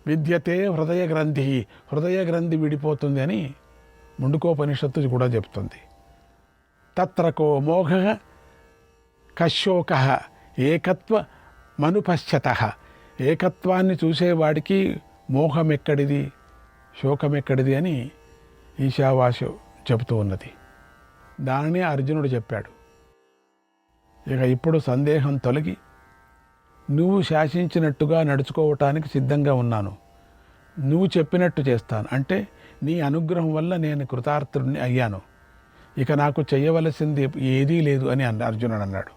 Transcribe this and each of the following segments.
విద్యతే హృదయ గ్రంథి, హృదయ గ్రంథి విడిపోతుంది అని ముండుకోపనిషత్తు కూడా చెప్తుంది. తత్రకో మోఘ కశోక ఏకత్వ మనుపశ్యత, ఏకత్వాన్ని చూసేవాడికి మోహం ఎక్కడిది, శోకం ఎక్కడిది అని ఈశావాస్య చెబుతూ ఉన్నది. దానిని అర్జునుడు చెప్పాడు. ఇక ఇప్పుడు సందేహం తొలగి నువ్వు శాసించినట్టుగా నడుచుకోవటానికి సిద్ధంగా ఉన్నాను, నువ్వు చెప్పినట్టు చేస్తాను, అంటే నీ అనుగ్రహం వల్ల నేను కృతార్థుడిని అయ్యాను, ఇక నాకు చేయవలసింది ఏదీ లేదు అని అర్జునుడు అన్నాడు.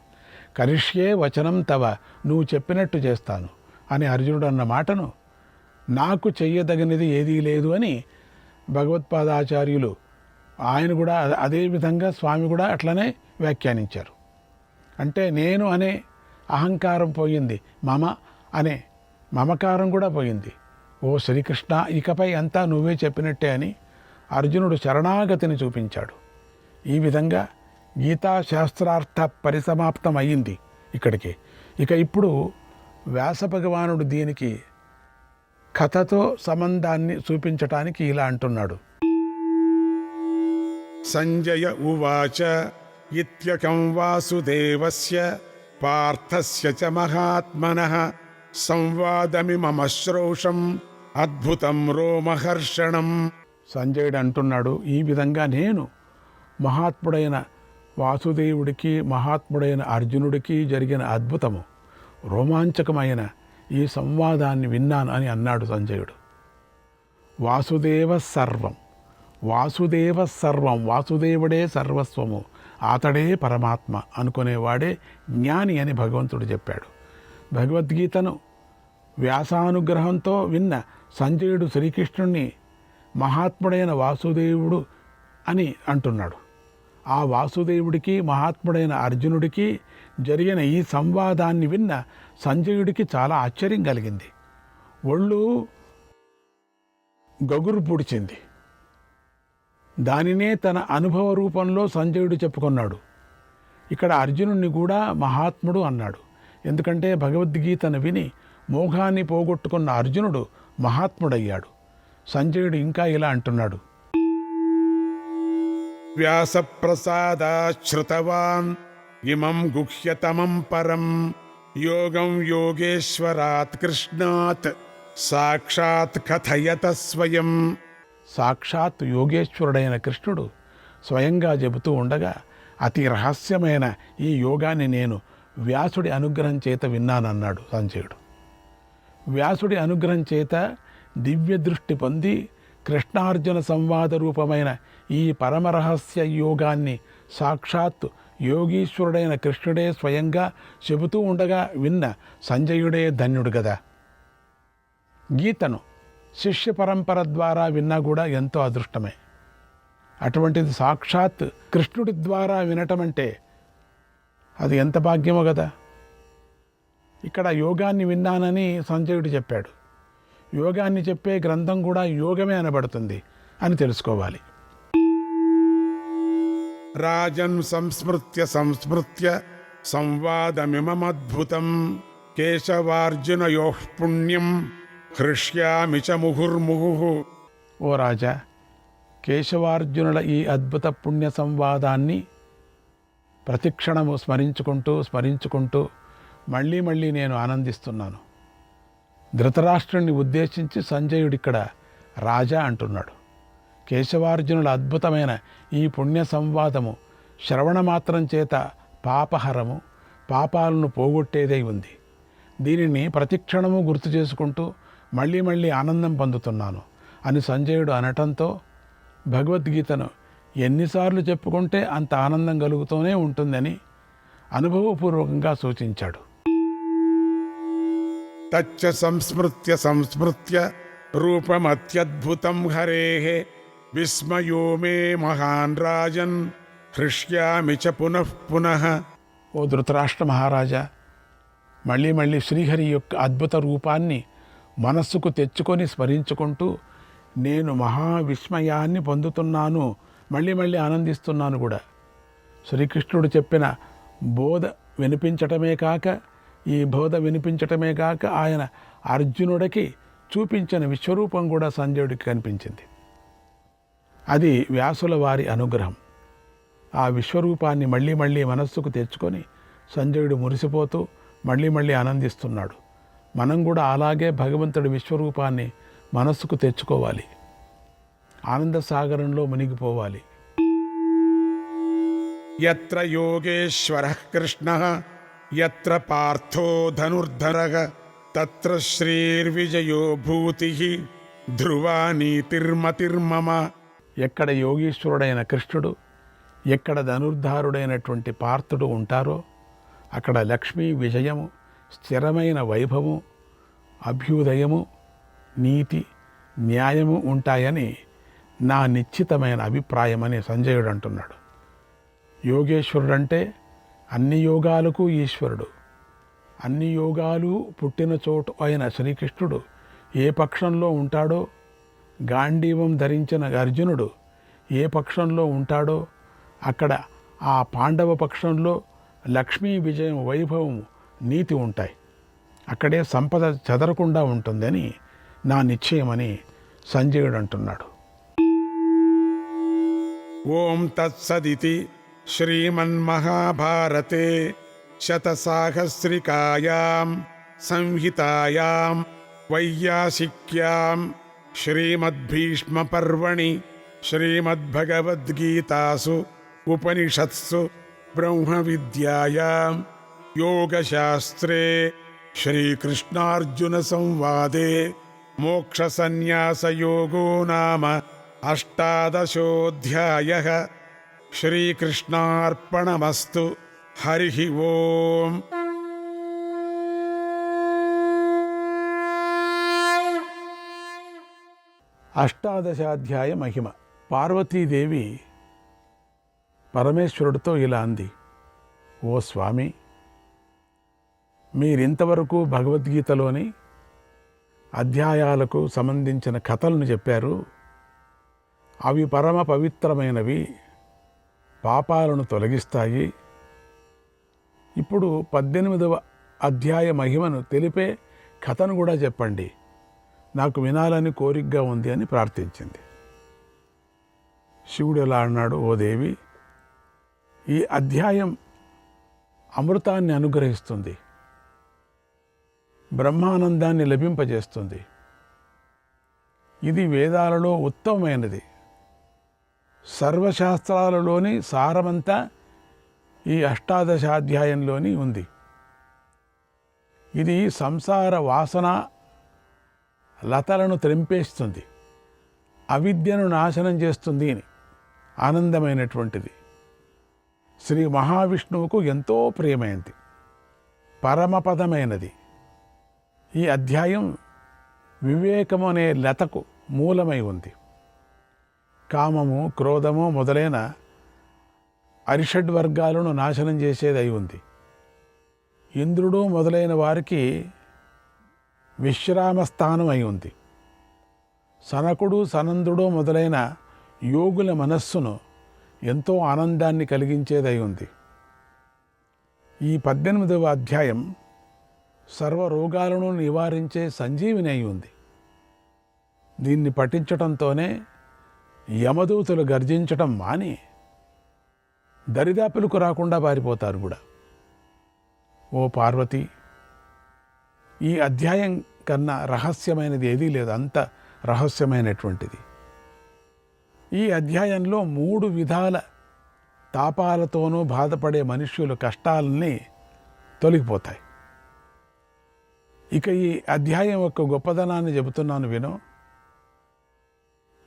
కరిష్యే వచనం తవ, నువ్వు చెప్పినట్టు చేస్తాను అని అర్జునుడు అన్న మాటను నాకు చెయ్యదగినది ఏదీ లేదు అని భగవత్పాదాచార్యులు ఆయన కూడా అదేవిధంగా స్వామి కూడా అట్లనే వ్యాఖ్యానించారు. అంటే నేను అనే అహంకారం పోయింది, మమ అనే మమకారం కూడా పోయింది. ఓ శ్రీకృష్ణ, ఇకపై అంతా నువ్వే చెప్పినట్టే అని అర్జునుడు శరణాగతిని చూపించాడు. ఈ విధంగా గీతాశాస్త్రార్థ పరిసమాప్తం అయ్యింది ఇక్కడికి. ఇక ఇప్పుడు వ్యాస భగవానుడు దీనికి కథతో సంబంధాన్ని చూపించటానికి ఇలా అంటున్నాడు. సంజయ ఉవాచ ఇత్యకం వాసుదేవస్య పార్థస్య చ మహాత్మనః సంవాదమిమమ శ్రౌషం అద్భుతం రోమహర్షణం. సంజయుడు అంటున్నాడు, ఈ విధంగా నేను మహాత్ముడైన వాసుదేవుడికి మహాత్ముడైన అర్జునుడికి జరిగిన అద్భుతము రోమాంచకమైన ఈ సంవాదాన్ని విన్నాను అని అన్నాడు సంజయుడు. వాసుదేవ సర్వం, వాసుదేవ సర్వం, వాసుదేవుడే సర్వస్వము, అతడే పరమాత్మ అనుకునేవాడే జ్ఞాని అని భగవంతుడు చెప్పాడు. భగవద్గీతను వ్యాసానుగ్రహంతో విన్న సంజయుడు శ్రీకృష్ణుణ్ణి మహాత్ముడైన వాసుదేవుడు అని అంటున్నాడు. ఆ వాసుదేవుడికి మహాత్ముడైన అర్జునుడికి జరిగిన ఈ సంవాదాన్ని విన్న సంజయుడికి చాలా ఆశ్చర్యం కలిగింది. ఒళ్ళు గగురు పుడిచింది. దానినే తన అనుభవ రూపంలో సంజయుడు చెప్పుకున్నాడు. ఇక్కడ అర్జునుడిని కూడా మహాత్ముడు అన్నాడు. ఎందుకంటే భగవద్గీతను విని మోహాన్ని పోగొట్టుకున్న అర్జునుడు మహాత్ముడయ్యాడు. సంజయుడు ఇంకా ఇలా అంటున్నాడు. వ్యాసప్రసాదాశ్రుతవాన్ ఇమం గుహ్యతమం పరం యోగం యోగేశ్వరాత్ కృష్ణాత్ సాక్షాత్ కథయత స్వయం. సాక్షాత్ యోగేశ్వరుడైన కృష్ణుడు స్వయంగా చెబుతూ ఉండగా అతి రహస్యమైన ఈ యోగాన్ని నేను వ్యాసుడి అనుగ్రహం చేత విన్నానన్నాడు సంజయుడు. వ్యాసుడి అనుగ్రహం చేత దివ్య దృష్టి పొంది కృష్ణార్జున సంవాద రూపమైన ఈ పరమరహస్య యోగాన్ని సాక్షాత్ యోగీశ్వరుడైన కృష్ణుడే స్వయంగా చెబుతూ ఉండగా విన్న సంజయుడే ధన్యుడు కదా. గీతను శిష్య పరంపర ద్వారా విన్నా కూడా ఎంతో అదృష్టమే. అటువంటిది సాక్షాత్ కృష్ణుడి ద్వారా వినటం అంటే అది ఎంత భాగ్యమో కదా. ఇక్కడ యోగాన్ని విన్నానని సంజయుడు చెప్పాడు. యోగాన్ని చెప్పే గ్రంథం కూడా యోగమే అనబడుతుంది అని తెలుసుకోవాలి. రాజన్ సంస్మృత్య సంస్మృత్య సంవాదమిమమద్భుతం కేశవార్జునయోః పుణ్యం హృష్యామి చ ముహుర్ముహు. ఓ రాజా, కేశవార్జునుల ఈ అద్భుత పుణ్య సంవాదాన్ని ప్రతిక్షణము స్మరించుకుంటూ మళ్ళీ మళ్ళీ నేను ఆనందిస్తున్నాను. ధృతరాష్ట్రుణ్ణి ఉద్దేశించి సంజయుడిక్కడ రాజా అంటున్నాడు. కేశవార్జునుల అద్భుతమైన ఈ పుణ్య సంవాదము శ్రవణ మాత్రం చేత పాపహరము, పాపాలను పోగొట్టేదై ఉంది. దీనిని ప్రతిక్షణము గుర్తు చేసుకుంటూ మళ్ళీ మళ్ళీ ఆనందం పొందుతున్నాను అని సంజయుడు అనటంతో భగవద్గీతను ఎన్నిసార్లు చెప్పుకుంటే అంత ఆనందం కలుగుతూనే ఉంటుందని అనుభవపూర్వకంగా సూచించాడు. తచ్చ సంస్మృత్య సంస్మృత్య రూపమత్యద్భుతం హరేః విస్మయో మే మహాన్ రాజన్ హృష్యామి చ పునః పునః. ఓ ధృతరాష్ట్ర మహారాజా, మళ్ళీ మళ్ళీ శ్రీహరి యొక్క అద్భుత రూపాన్ని మనస్సుకు తెచ్చుకొని స్మరించుకుంటూ నేను మహావిస్మయాన్ని పొందుతున్నాను, మళ్ళీ మళ్ళీ ఆనందిస్తున్నాను కూడా. శ్రీకృష్ణుడు చెప్పిన బోధ వినిపించటమే కాక ఆయన అర్జునుడికి చూపించిన విశ్వరూపం కూడా సంజయుడికి కనిపించింది. అది వ్యాసుల వారి అనుగ్రహం. ఆ విశ్వరూపాన్ని మళ్ళీ మళ్ళీ మనస్సుకు తెచ్చుకొని సంజయుడు మురిసిపోతూ మళ్ళీ మళ్ళీ ఆనందిస్తున్నాడు. మనం కూడా అలాగే భగవంతుడి విశ్వరూపాన్ని మనస్సుకు తెచ్చుకోవాలి, ఆనంద సాగరంలో మునిగిపోవాలి. యత్ర యోగేశ్వరః కృష్ణః యత్ర పార్థో ధనుర్ధరః తత్ర శ్రీర్విజయో భూతిః ధ్రువా నీతిర్మతిర్మమ. ఎక్కడ యోగీశ్వరుడైన కృష్ణుడు, ఎక్కడ ధనుర్ధారుడైనటువంటి పార్థుడు ఉంటారో అక్కడ లక్ష్మీ విజయము, స్థిరమైన వైభవము, అభ్యుదయము, నీతి, న్యాయము ఉంటాయని నా నిశ్చితమైన అభిప్రాయమని సంజయుడు అంటున్నాడు. యోగేశ్వరుడంటే అన్ని యోగాలకు ఈశ్వరుడు. అన్ని యోగాలు పుట్టిన చోటు అయిన శ్రీకృష్ణుడు ఏ పక్షంలో ఉంటాడో, గాంధీవం ధరించిన అర్జునుడు ఏ పక్షంలో ఉంటాడో అక్కడ ఆ పాండవ పక్షంలో లక్ష్మీ విజయం, వైభవం, నీతి ఉంటాయి. అక్కడే సంపద చెదరకుండా ఉంటుందని నా నిశ్చయమని సంజయుడు అంటున్నాడు. ఓం తత్సదితి శ్రీమన్మహాభారతే శతసాహస్రికాయాం సంహితాయాం వైయాసిక్యాం శ్రీమద్భీష్మపర్వణి శ్రీమద్భగవద్గీతాసు ఉపనిషత్సు బ్రహ్మవిద్యాయాం యోగశాస్త్రే శ్రీకృష్ణార్జున సంవాదే మోక్షసన్యాసయోగో నామ అష్టాదశోऽధ్యాయః. శ్రీకృష్ణార్పణమస్తు. హరి ఓం. అష్టాదశాధ్యాయ మహిమ. పార్వతీదేవి పరమేశ్వరుడితో ఇలా అంది: ఓ స్వామి, మీరింతవరకు భగవద్గీతలోని అధ్యాయాలకు సంబంధించిన కథలను చెప్పారు. అవి పరమ పవిత్రమైనవి, పాపాలను తొలగిస్తాయి. ఇప్పుడు 18వ అధ్యాయ మహిమను తెలిపే కథను కూడా చెప్పండి, నాకు వినాలని కోరికగా ఉంది అని ప్రార్థించింది. శివుడు ఎలా అన్నాడు: ఓ దేవి, ఈ అధ్యాయం అమృతాన్ని అనుగ్రహిస్తుంది, బ్రహ్మానందాన్ని లభింపజేస్తుంది. ఇది వేదాలలో ఉత్తమమైనది. సర్వశాస్త్రాలలోని సారమంతా ఈ అష్టాదశాధ్యాయంలోని ఉంది. ఇది సంసార వాసన లతలను త్రెంపేస్తుంది, అవిద్యను నాశనం చేస్తుంది అని ఆనందమైనటువంటిది. శ్రీ మహావిష్ణువుకు ఎంతో ప్రియమైనది, పరమపదమైనది. ఈ అధ్యాయం వివేకము అనే లతకు మూలమై ఉంది. కామము, క్రోధము మొదలైన అరిషడ్వర్గాలను నాశనం చేసేది అయి ఉంది. ఇంద్రుడు మొదలైన వారికి విశ్రామ స్థానం అయి ఉంది. సనకుడు, సనందుడు మొదలైన యోగుల మనస్సును ఎంతో ఆనందాన్ని కలిగించేదై ఉంది. ఈ 18వ అధ్యాయం సర్వరోగాలను నివారించే సంజీవిని అయి ఉంది. దీన్ని పఠించటంతోనే యమదూతలు గర్జించటం మాని దరిదాపులకు రాకుండా పారిపోతారు కూడా. ఓ పార్వతి, ఈ అధ్యాయం కన్నా రహస్యమైనది ఏదీ లేదు, అంత రహస్యమైనటువంటిది. ఈ అధ్యాయంలో 3 విధాల తాపాలతోనూ బాధపడే మనుష్యుల కష్టాలని తొలగిపోతాయి. ఇక ఈ అధ్యాయం యొక్క గొప్పదనాన్ని చెబుతున్నాను విను.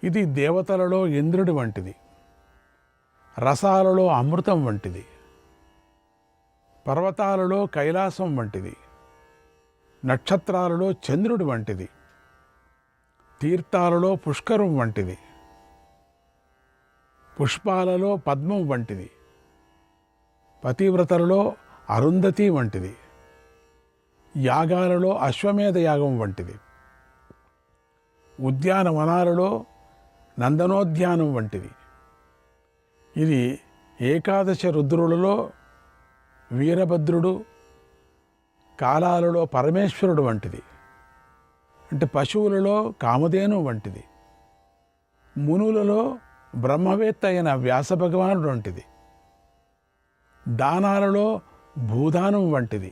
ఇది దేవతలలో ఇంద్రుడి వంటిది, రసాలలో అమృతం వంటిది, పర్వతాలలో కైలాసం వంటిది, నక్షత్రాలలో చంద్రుడి వంటిది, తీర్థాలలో పుష్కరం వంటిది, పుష్పాలలో పద్మం వంటిది, పతివ్రతలలో అరుంధతి వంటిది, యాగాలలో అశ్వమేధ యాగం వంటిది, ఉద్యానవనాలలో నందనోద్యానం వంటిది. ఇది ఏకాదశ రుద్రులలో వీరభద్రుడు, కాలాలలో పరమేశ్వరుడు వంటిది. అంటే పశువులలో కామధేను వంటిది, మునులలో బ్రహ్మవేత్త అయిన వ్యాస భగవానుడు వంటిది, దానాలలో భూదానం వంటిది,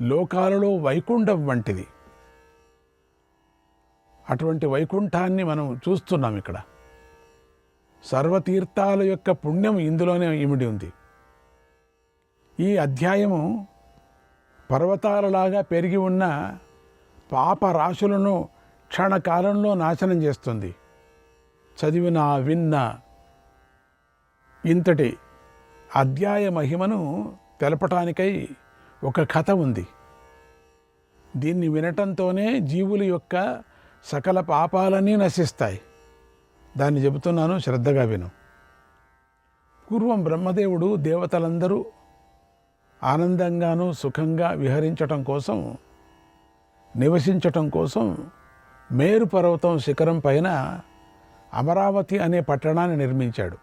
లోకాలలో వైకుంఠం వంటిది. అటువంటి వైకుంఠాన్ని మనం చూస్తున్నాం ఇక్కడ. సర్వతీర్థాల యొక్క పుణ్యం ఇందులోనే ఇమిడి ఉంది. ఈ అధ్యాయము పర్వతాలలాగా పెరిగి ఉన్న పాప రాశులను క్షణకాలంలో నాశనం చేస్తుంది. చదివినా విన్నా ఇంతటి అధ్యాయ మహిమను తెలపటానికై ఒక కథ ఉంది. దీన్ని వినటంతోనే జీవుల యొక్క సకల పాపాలన్నీ నశిస్తాయి. దాన్ని చెబుతున్నాను, శ్రద్ధగా విను. పూర్వం బ్రహ్మదేవుడు దేవతలందరూ ఆనందంగాను సుఖంగా విహరించటం కోసం, నివసించటం కోసం మేరు పర్వతం శిఖరం పైన అమరావతి అనే పట్టణాన్ని నిర్మించాడు.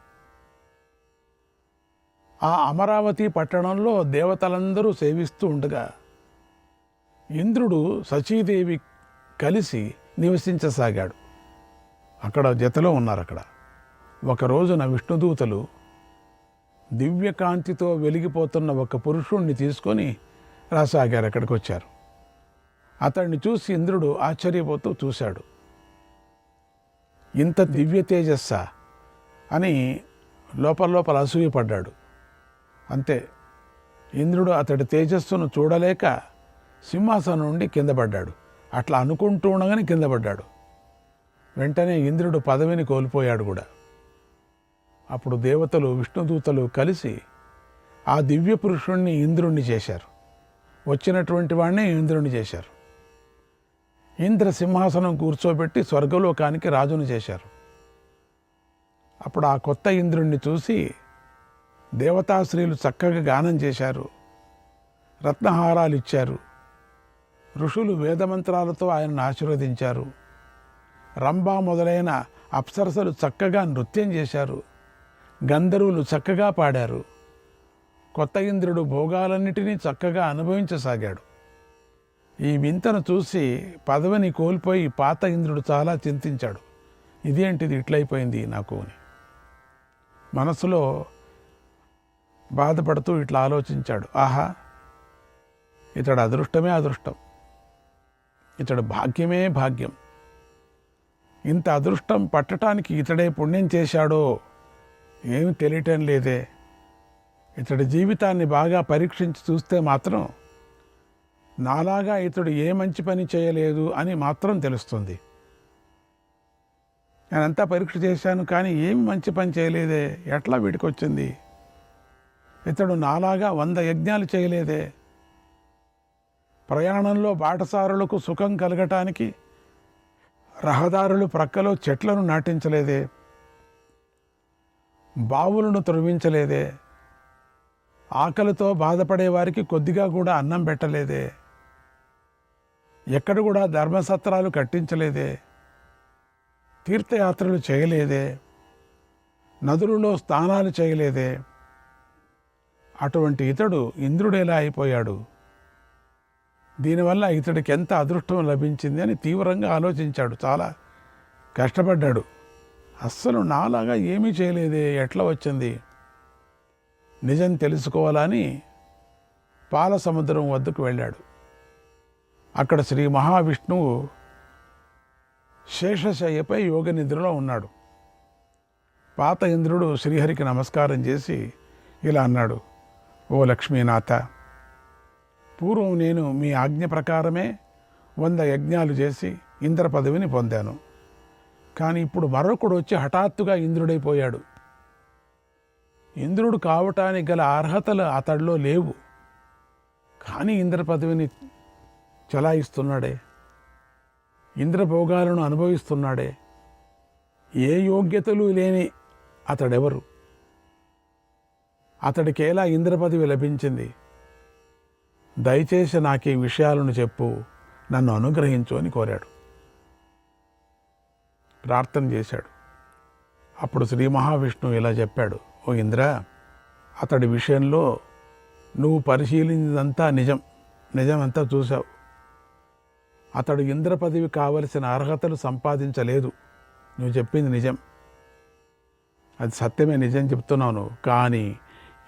ఆ అమరావతి పట్టణంలో దేవతలందరూ సేవిస్తూ ఉండగా ఇంద్రుడు సచీదేవి కలిసి నివసించసాగాడు. అక్కడ జతలో ఉన్నారు. అక్కడ ఒక రోజున విష్ణుదూతలు దివ్యకాంతితో వెలిగిపోతున్న ఒక పురుషుణ్ణి తీసుకొని రాసాగారు. అక్కడికి వచ్చారు. అతన్ని చూసి ఇంద్రుడు ఆశ్చర్యపోతూ చూశాడు. ఇంత దివ్య తేజస్సా అని లోపల అసూయపడ్డాడు. అంతే, ఇంద్రుడు అతడి తేజస్సును చూడలేక సింహాసనం నుండి కింద పడ్డాడు. అట్లా అనుకుంటూ ఉండగానే కింద పడ్డాడు. వెంటనే ఇంద్రుడు పదవిని కోల్పోయాడు కూడా. అప్పుడు దేవతలు విష్ణుదూతలు కలిసి ఆ దివ్య పురుషుణ్ణి ఇంద్రుణ్ణి చేశారు. వచ్చినటువంటి వాడినే ఇంద్రుణ్ణి చేశారు. ఇంద్ర సింహాసనం కూర్చోబెట్టి స్వర్గలోకానికి రాజును చేశారు. అప్పుడు ఆ కొత్త ఇంద్రుణ్ణి చూసి దేవతాశ్రీలు చక్కగా గానం చేశారు, రత్నహారాలు ఇచ్చారు. ఋషులు వేదమంత్రాలతో ఆయనను ఆశీర్వదించారు. రంభా మొదలైన అప్సరసలు చక్కగా నృత్యం చేశారు. గంధర్వులు చక్కగా పాడారు. కొత్త ఇంద్రుడు భోగాలన్నిటినీ చక్కగా అనుభవించసాగాడు. ఈ వింతను చూసి పదవిని కోల్పోయి పాత ఇంద్రుడు చాలా చింతించాడు. ఇదేంటిది ఇట్లయిపోయింది నాకు అని మనసులో బాధపడుతూ ఇట్లా ఆలోచించాడు. ఆహా, ఇతడు అదృష్టమే అదృష్టం, ఇతడు భాగ్యమే భాగ్యం. ఇంత అదృష్టం పట్టడానికి ఇతడే పుణ్యం చేశాడో ఏమి తెలియటం లేదే. ఇతడి జీవితాన్ని బాగా పరీక్షించి చూస్తే మాత్రం నాలాగా ఇతడు ఏ మంచి పని చేయలేదు అని మాత్రం తెలుస్తుంది. నేనంతా పరీక్ష చేశాను, కానీ ఏమి మంచి పని చేయలేదే. ఎట్లా వీడికి వచ్చింది? ఇతడు నాలాగా 100 యజ్ఞాలు చేయలేదే. ప్రయాణంలో బాటసారులకు సుఖం కలగటానికి రహదారులు ప్రక్కలో చెట్లను నాటించలేదే. బావులను త్రవ్వించలేదే. ఆకలితో బాధపడే వారికి కొద్దిగా కూడా అన్నం పెట్టలేదే. ఎక్కడ కూడా ధర్మసత్రాలు కట్టించలేదే. తీర్థయాత్రలు చేయలేదే. నదులలో స్నానాలు చేయలేదే. అటువంటి ఇతడు ఇంద్రుడు ఎలా అయిపోయాడు? దీనివల్ల ఇతడికి ఎంత అదృష్టం లభించింది అని తీవ్రంగా ఆలోచించాడు. చాలా కష్టపడ్డాడు. అస్సలు నాలాగా ఏమీ చేయలేదే, ఎట్లా వచ్చింది? నిజం తెలుసుకోవాలని పాల సముద్రం వద్దకు వెళ్ళాడు. అక్కడ శ్రీ మహావిష్ణువు శేషశయ్యపై యోగ నిద్రలో ఉన్నాడు. పాత ఇంద్రుడు శ్రీహరికి నమస్కారం చేసి ఇలా అన్నాడు: ఓ లక్ష్మీనాథ, పూర్వం నేను మీ ఆజ్ఞ ప్రకారమే 100 యజ్ఞాలు చేసి ఇంద్ర పదవిని పొందాను. కానీ ఇప్పుడు మరొకడు వచ్చి హఠాత్తుగా ఇంద్రుడైపోయాడు. ఇంద్రుడు కావటానికి గల అర్హతలు అతడిలో లేవు, కానీ ఇంద్ర పదవిని చలాయిస్తున్నాడే, ఇంద్రభోగాలను అనుభవిస్తున్నాడే. ఏ యోగ్యతలు లేని అతడెవరు? అతడికి ఎలా ఇంద్ర పదవి లభించింది? దయచేసి నాకు ఈ విషయాలను చెప్పు, నన్ను అనుగ్రహించు అని కోరాడు. ప్రార్థన చేశాడు. అప్పుడు శ్రీ మహావిష్ణువు ఇలా చెప్పాడు: ఓ ఇంద్ర, అతడి విషయంలో నువ్వు పరిశీలించిందంతా నిజమంతా చూశావు. అతడు ఇంద్ర పదవి కావలసిన అర్హతలు సంపాదించలేదు. నువ్వు చెప్పింది నిజం, అది సత్యమే, నిజం చెప్తున్నాను. కానీ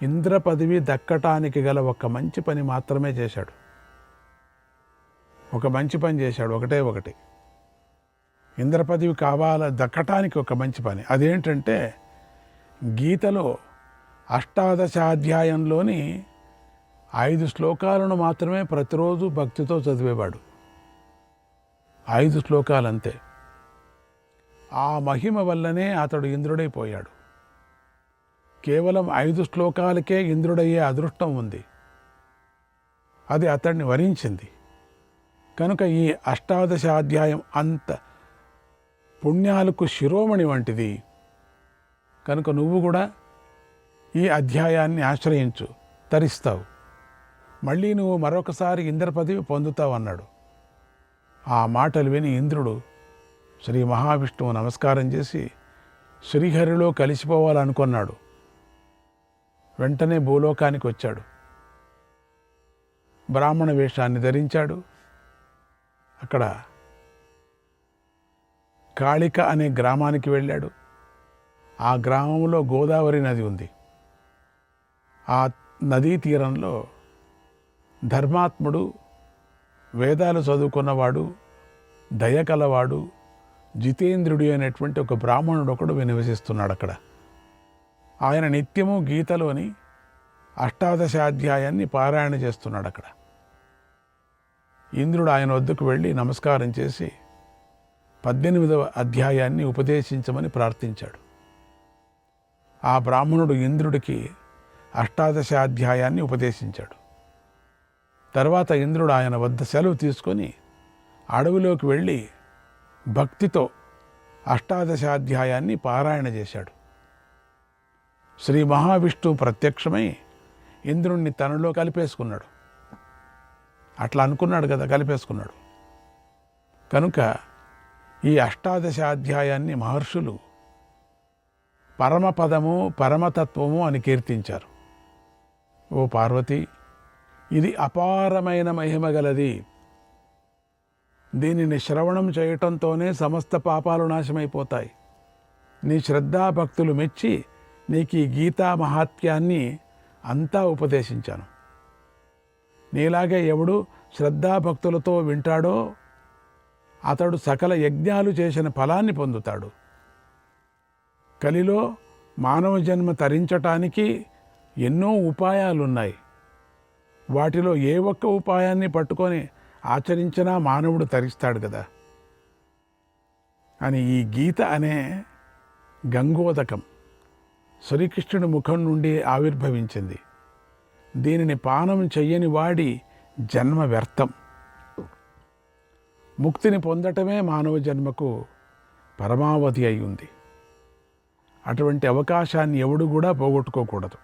ఇంద్ర పదవి దక్కటానికి గల ఒక మంచి పని మాత్రమే చేశాడు. ఒక మంచి పని చేశాడు, ఒకటి. ఇంద్ర పదవి దక్కటానికి ఒక మంచి పని. అదేంటంటే గీతలో 18వ అధ్యాయంలోని 5 శ్లోకాలను మాత్రమే ప్రతిరోజు భక్తితో చదివేవాడు. 5 శ్లోకాలంతే. ఆ మహిమ వల్లనే అతడు ఇంద్రుడైపోయాడు. కేవలం 5 శ్లోకాలకే ఇంద్రుడయ్యే అదృష్టం ఉంది. అది అతడిని వరించింది. కనుక ఈ 18వ అధ్యాయం అంత పుణ్యాలకు శిరోమణి వంటిది. కనుక నువ్వు కూడా ఈ అధ్యాయాన్ని ఆశ్రయించు, తరిస్తావు. మళ్ళీ నువ్వు మరొకసారి ఇంద్ర పదవి పొందుతావు అన్నాడు. ఆ మాటలు విని ఇంద్రుడు శ్రీ మహావిష్ణువు నమస్కారం చేసి శ్రీహరిలో కలిసిపోవాలనుకున్నాడు. వెంటనే భూలోకానికి వచ్చాడు. బ్రాహ్మణ వేషాన్ని ధరించాడు. అక్కడ కాళిక అనే గ్రామానికి వెళ్ళాడు. ఆ గ్రామంలో గోదావరి నది ఉంది. ఆ నదీ తీరంలో ధర్మాత్ముడు, వేదాలు చదువుకున్నవాడు, దయ కలవాడు, జితేంద్రుడు అనేటువంటి ఒక బ్రాహ్మణుడు ఒకడు నివసిస్తున్నాడు అక్కడ. ఆయన నిత్యము గీతలోని 18వ అధ్యాయాన్ని పారాయణ చేస్తున్నాడు అక్కడ. ఇంద్రుడు ఆయన వద్దకు వెళ్ళి నమస్కారం చేసి 18వ అధ్యాయాన్ని ఉపదేశించమని ప్రార్థించాడు. ఆ బ్రాహ్మణుడు ఇంద్రుడికి 18వ అధ్యాయాన్ని ఉపదేశించాడు. తర్వాత ఇంద్రుడు ఆయన వద్ద సెలవు తీసుకొని అడవిలోకి వెళ్ళి భక్తితో 18వ అధ్యాయాన్ని పారాయణ చేశాడు. శ్రీ మహావిష్ణువు ప్రత్యక్షమై ఇంద్రుణ్ణి తనలో కలిపేసుకున్నాడు. అట్లా అనుకున్నాడు కదా, కలిపేసుకున్నాడు. కనుక ఈ 18వ అధ్యాయాన్ని మహర్షులు పరమపదము, పరమతత్వము అని కీర్తించారు. ఓ పార్వతి, ఇది అపారమైన మహిమ గలది. దీనిని శ్రవణం చేయటంతోనే సమస్త పాపాలు నాశమైపోతాయి. నీ శ్రద్ధాభక్తులు మెచ్చి నీకు ఈ గీతా మహాత్యాన్ని అంతా ఉపదేశించాను. నీలాగే ఎవడు శ్రద్ధాభక్తులతో వింటాడో అతడు సకల యజ్ఞాలు చేసిన ఫలాన్ని పొందుతాడు. కలిలో మానవ జన్మ తరించటానికి ఎన్నో ఉపాయాలున్నాయి. వాటిలో ఏ ఒక్క ఉపాయాన్ని పట్టుకొని ఆచరించినా మానవుడు తరిస్తాడు కదా అని ఈ గీత అనే గంగోదకం శ్రీకృష్ణుడి ముఖం నుండి ఆవిర్భవించింది. దీనిని పానం చెయ్యని వాడి జన్మ వ్యర్థం. ముక్తిని పొందటమే మానవ జన్మకు పరమావధి అయి ఉంది. అటువంటి అవకాశాన్ని ఎవడు కూడా పోగొట్టుకోకూడదు.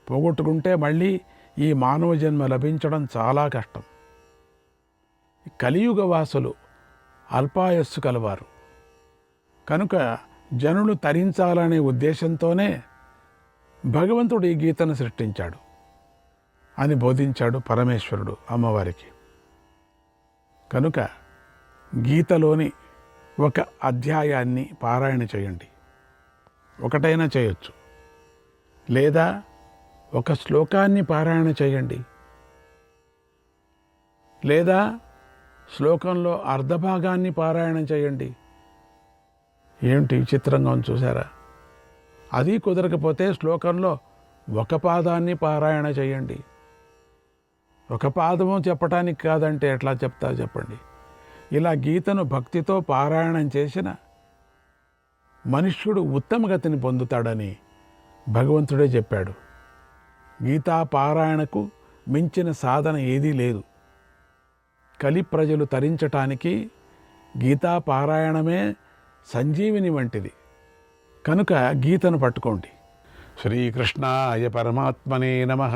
పోగొట్టుకుంటే మళ్ళీ ఈ మానవ జన్మ లభించడం చాలా కష్టం. కలియుగ వాసులు అల్పాయస్సు కలవారు. కనుక జనులు తరించాలనే ఉద్దేశంతోనే భగవంతుడు ఈ గీతను సృష్టించాడు అని బోధించాడు పరమేశ్వరుడు అమ్మవారికి. కనుక గీతలోని ఒక అధ్యాయాన్ని పారాయణ చేయండి. ఒకటైనా చేయొచ్చు, లేదా ఒక శ్లోకాన్ని పారాయణ చేయండి, లేదా శ్లోకంలో అర్ధభాగాన్ని పారాయణ చేయండి. ఏమిటి విచిత్రంగా ఉంది చూసారా? అది కుదరకపోతే శ్లోకంలో ఒక పాదాన్ని పారాయణ చేయండి. ఒక పాదము చెప్పటానికి కాదంటే ఎట్లా చెప్తా చెప్పండి. ఇలా గీతను భక్తితో పారాయణం చేసిన మనుష్యుడు ఉత్తమ గతిని పొందుతాడని భగవంతుడే చెప్పాడు. గీతా పారాయణకు మించిన సాధన ఏదీ లేదు. కలి ప్రజలు తరించటానికి గీతా పారాయణమే సంజీవిని వంటిది. కనుక గీతను పట్టుకోండి. శ్రీకృష్ణాయ పరమాత్మనే నమః.